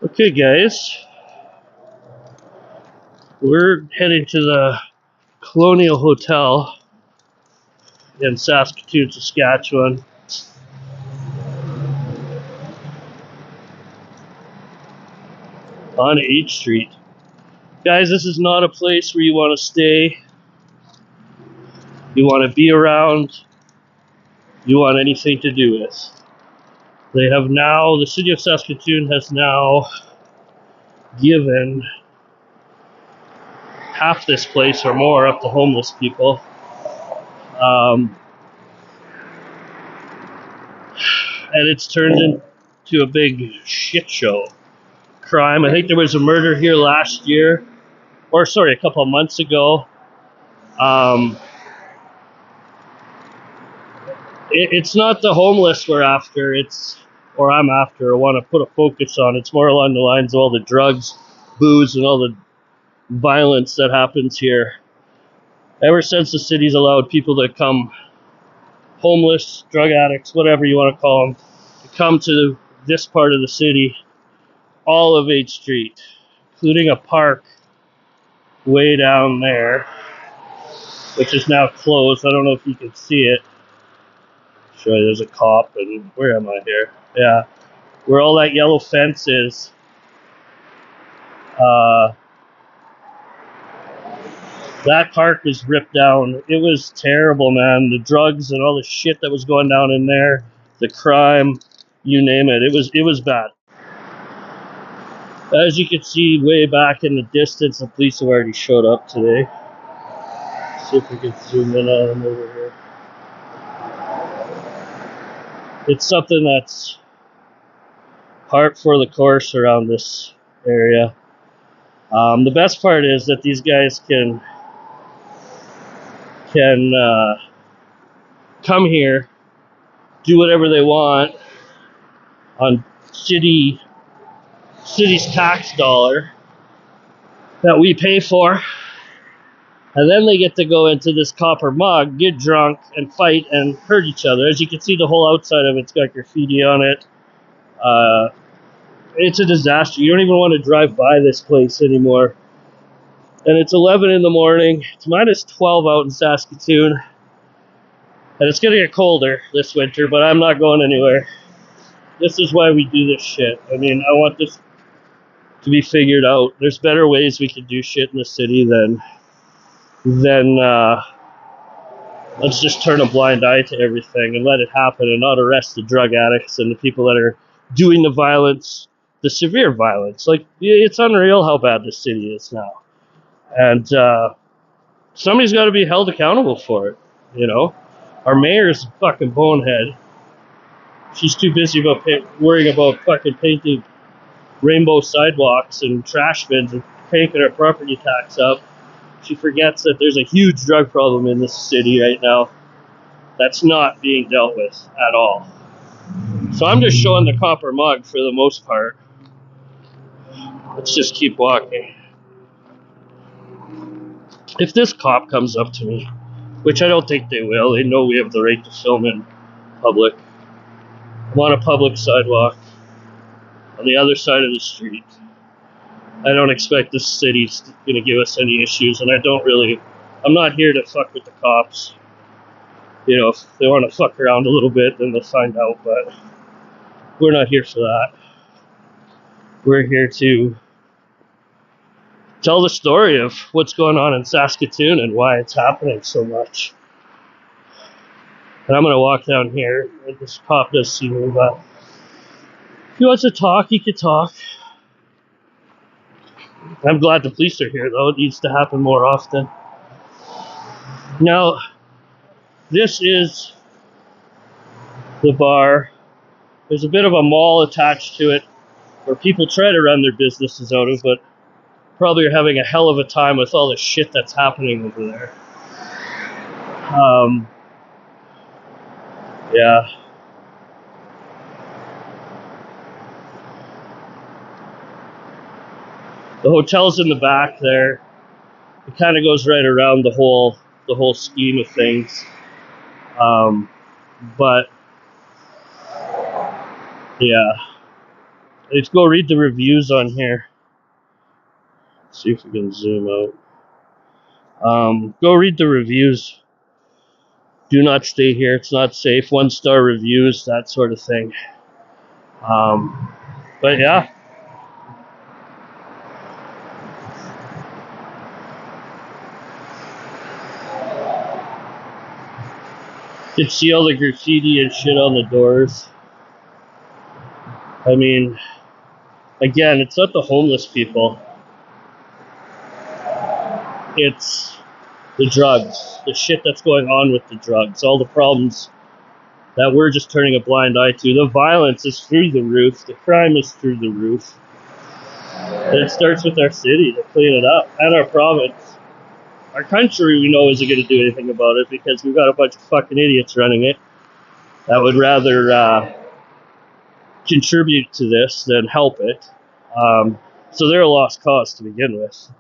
Okay, guys, we're heading to the Colonial Hotel in Saskatoon, Saskatchewan. On 8th Street. Guys, this is not a place where you want to stay, you want to be around, you want anything to do with. The city of Saskatoon has now given half this place or more up to homeless people. And it's turned into a big shit show. Crime. I think there was a murder here last year, a couple of months ago. It's not the homeless we're after, or I'm after, or want to put a focus on. It's more along the lines of all the drugs, booze, and all the violence that happens here. Ever since the city's allowed people to come, homeless, drug addicts, whatever you want to call them, to come to this part of the city, all of 8th Street, including a park way down there, which is now closed. I don't know if you can see it. Show you, there's a cop, and where am I here? Yeah, where all that yellow fence is. That park was ripped down. It was terrible, man. The drugs and all the shit that was going down in there, the crime, you name it. It was bad. As you can see way back in the distance, the police have already showed up today. See if we can zoom in on them over here. It's something that's par for the course around this area. The best part is that these guys can come here, do whatever they want on city's tax dollar that we pay for, and then they get to go into this copper mug, get drunk, and fight and hurt each other. As you can see, the whole outside of it's got graffiti on it. It's a disaster. You don't even want to drive by this place anymore. And it's 11 in the morning. It's minus 12 out in Saskatoon. And it's going to get colder this winter, but I'm not going anywhere. This is why we do this shit. I mean, I want this to be figured out. There's better ways we could do shit in the city than let's just turn a blind eye to everything and let it happen and not arrest the drug addicts and the people that are doing the violence, the severe violence. Like, it's unreal how bad the city is now. And somebody's got to be held accountable for it, you know? Our mayor's a fucking bonehead. She's too busy worrying about fucking painting rainbow sidewalks and trash bins and cranking our property tax up. She forgets that there's a huge drug problem in this city right now that's not being dealt with at all. So I'm just showing the copper mug for the most part. Let's just keep walking. If this cop comes up to me, which I don't think they will, they know we have the right to film in public. I'm on a public sidewalk on the other side of the street. I don't expect this city's going to give us any issues, and I'm not here to fuck with the cops. You know, if they want to fuck around a little bit, then they'll find out, but we're not here for that. We're here to tell the story of what's going on in Saskatoon and why it's happening so much. And I'm going to walk down here, and this cop does see me, but if he wants to talk, he can talk. I'm glad the police are here, though. It needs to happen more often. Now, this is the bar. There's a bit of a mall attached to it where people try to run their businesses out of, but probably are having a hell of a time with all the shit that's happening over there. Yeah. The hotel's in the back there. It kind of goes right around the whole scheme of things. But yeah, let's go read the reviews on here. Let's see if we can zoom out. Go read the reviews. Do not stay here. It's not safe. 1-star reviews, that sort of thing. But yeah. You can see all the graffiti and shit on the doors. I mean, again, it's not the homeless people. It's the drugs, the shit that's going on with the drugs, all the problems that we're just turning a blind eye to. The violence is through the roof. The crime is through the roof. And it starts with our city to clean it up, and our province. Our country, we know, isn't going to do anything about it because we've got a bunch of fucking idiots running it that would rather contribute to this than help it. So they're a lost cause to begin with.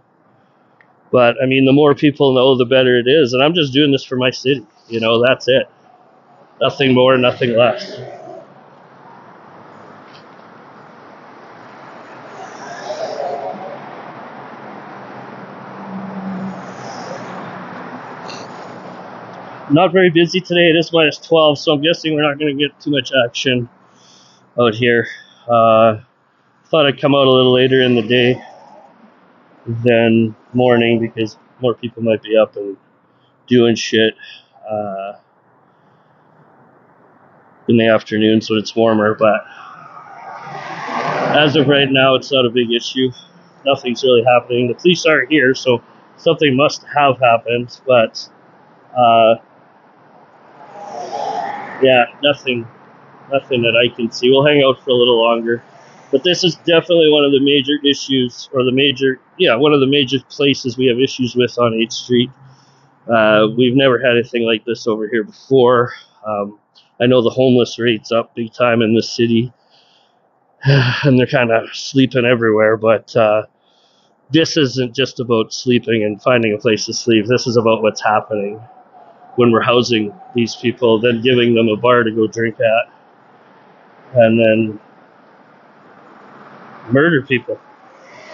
But, I mean, the more people know, the better it is. And I'm just doing this for my city. You know, that's it. Nothing more, nothing less. Not very busy today. It is -12, so I'm guessing we're not going to get too much action out here. Thought I'd come out a little later in the day than morning because more people might be up and doing shit in the afternoon, so it's warmer. But as of right now, it's not a big issue. Nothing's really happening. The police aren't here, so something must have happened. But yeah, nothing that I can see. We'll hang out for a little longer. But this is definitely one of the major issues, or one of the major places we have issues with on 8th Street. We've never had anything like this over here before. I know the homeless rate's up big time in this city, and they're kind of sleeping everywhere, but this isn't just about sleeping and finding a place to sleep. This is about what's happening when we're housing these people, then giving them a bar to go drink at, and then murder people.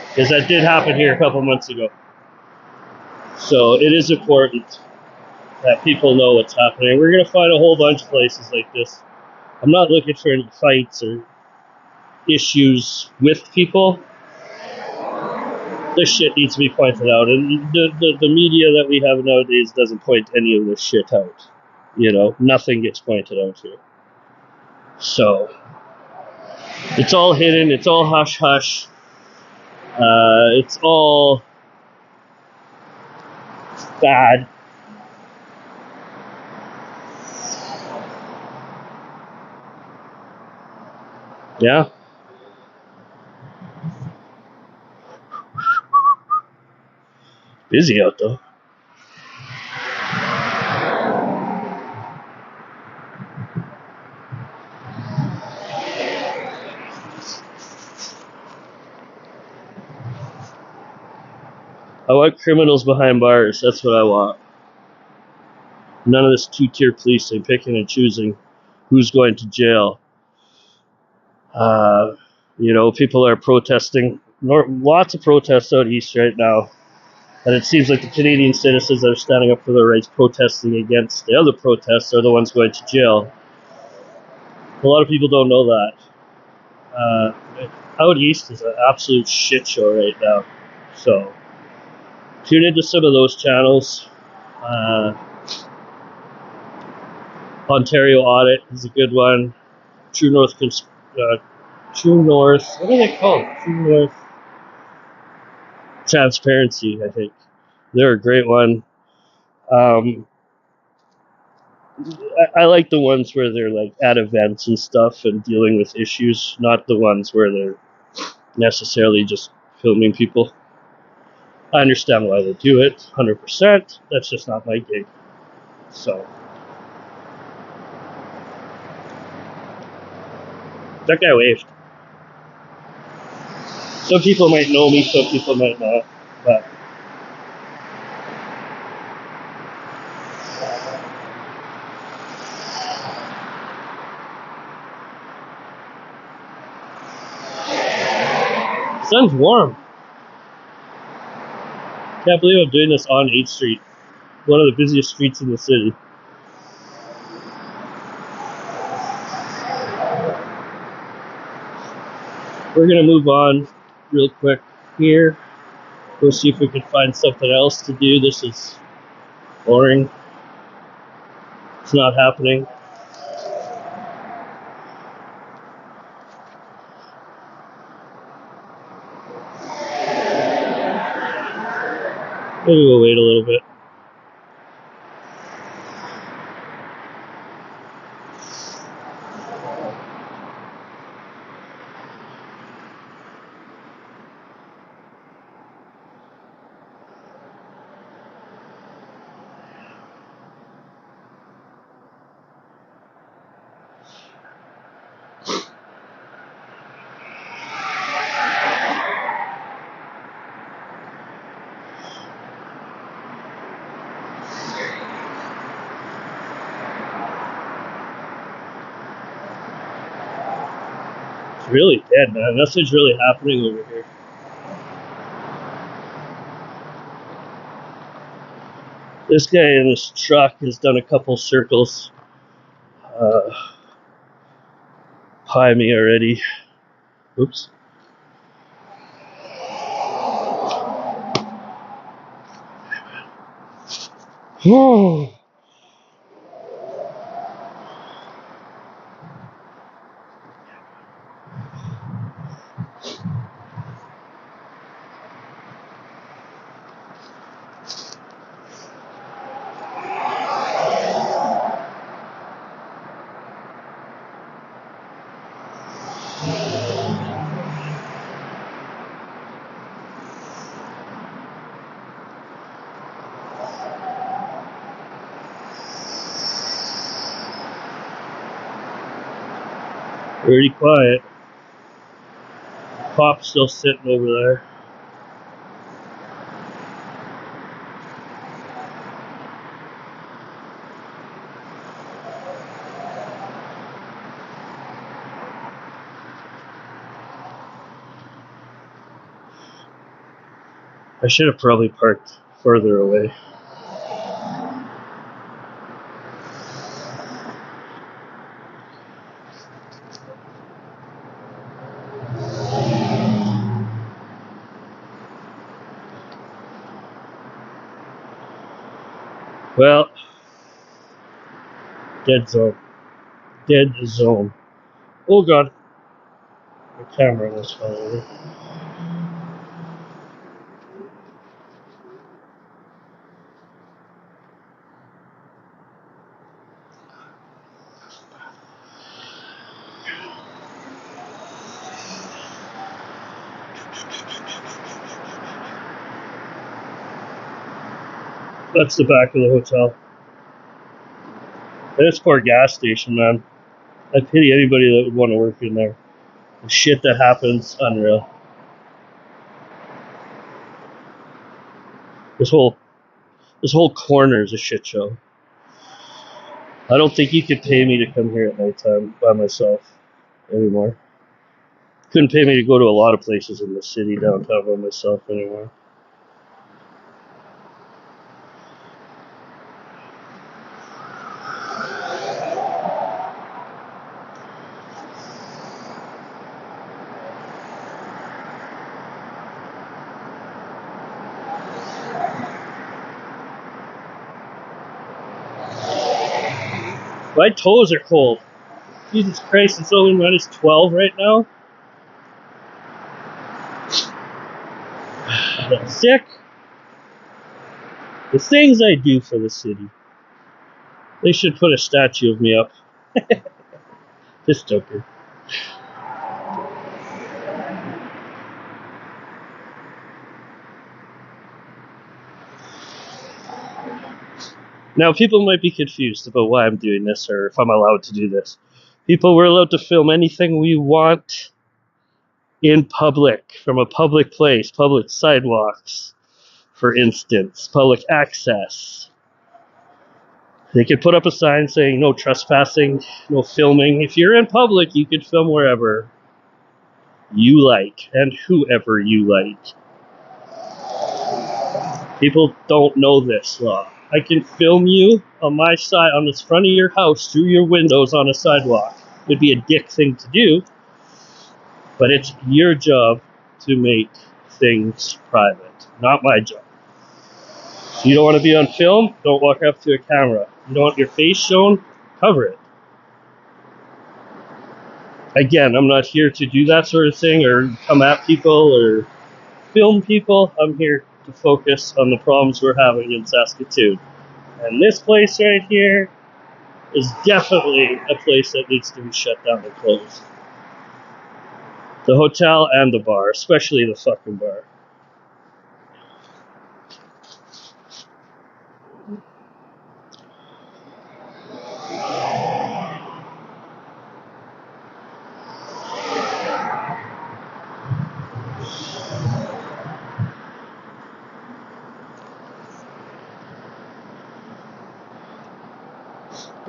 Because that did happen here a couple months ago. So it is important that people know what's happening. We're going to find a whole bunch of places like this. I'm not looking for any fights or issues with people. This shit needs to be pointed out, and the media that we have nowadays doesn't point any of this shit out. You know, nothing gets pointed out here. So it's all hidden. It's all hush hush. It's all bad. Yeah. Busy out though. I want criminals behind bars. That's what I want. None of this two-tier policing, picking and choosing who's going to jail. You know, people are protesting. Lots of protests out east right now. And it seems like the Canadian citizens that are standing up for their rights, protesting against the other protests, are the ones going to jail. A lot of people don't know that. Out east is an absolute shit show right now. So tune into some of those channels. Ontario Audit is a good one. True North, what are they called? True North Transparency, I think. They're a great one. I like the ones where they're like at events and stuff and dealing with issues, not the ones where they're necessarily just filming people. I understand why they do it, 100%. That's just not my gig. So that guy waved. Some people might know me, some people might not, but Sun's warm. Can't believe I'm doing this on 8th Street, one of the busiest streets in the city. We're gonna move on real quick here. We'll see if we can find something else to do. This is boring. It's not happening. Maybe we'll wait a little bit. It's really dead, man. Nothing's really happening over here. This guy in this truck has done a couple circles by me already. Oops. Whoa. Pretty quiet. Pop's still sitting over there. I should have probably parked further away. Well, dead zone. Dead zone. Oh god. The camera almost fell over. That's the back of the hotel. And it's for a gas station, man. I pity anybody that would want to work in there. The shit that happens, unreal. This whole corner is a shit show. I don't think you could pay me to come here at nighttime by myself anymore. Couldn't pay me to go to a lot of places in the city downtown by myself anymore. My toes are cold. Jesus Christ, it's only minus 12 right now. I'm sick. The things I do for the city. They should put a statue of me up. This joker. Now, people might be confused about why I'm doing this or if I'm allowed to do this. People, we're allowed to film anything we want in public, from a public place, public sidewalks, for instance, public access. They could put up a sign saying no trespassing, no filming. If you're in public, you can film wherever. you like and whoever you like. People don't know this law. I can film you on my side, on the front of your house, through your windows on a sidewalk. It'd be a dick thing to do, but it's your job to make things private, not my job. You don't want to be on film? Don't walk up to a camera. You don't want your face shown? Cover it. Again, I'm not here to do that sort of thing or come at people or film people. I'm here to focus on the problems we're having in Saskatoon. And this place right here is definitely a place that needs to be shut down and closed. The hotel and the bar, especially the fucking bar.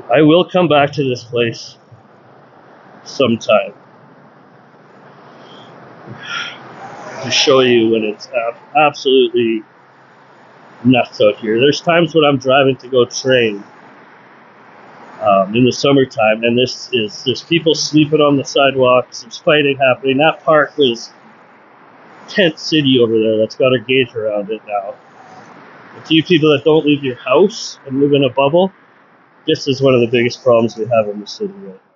I will come back to this place sometime to show you when it's absolutely nuts out here. There's times when I'm driving to go train in the summertime, and there's people sleeping on the sidewalks. There's fighting happening. That park was tent city over there. That's got a gate around it now. To you people that don't leave your house and live in a bubble, this is one of the biggest problems we have in the city right now.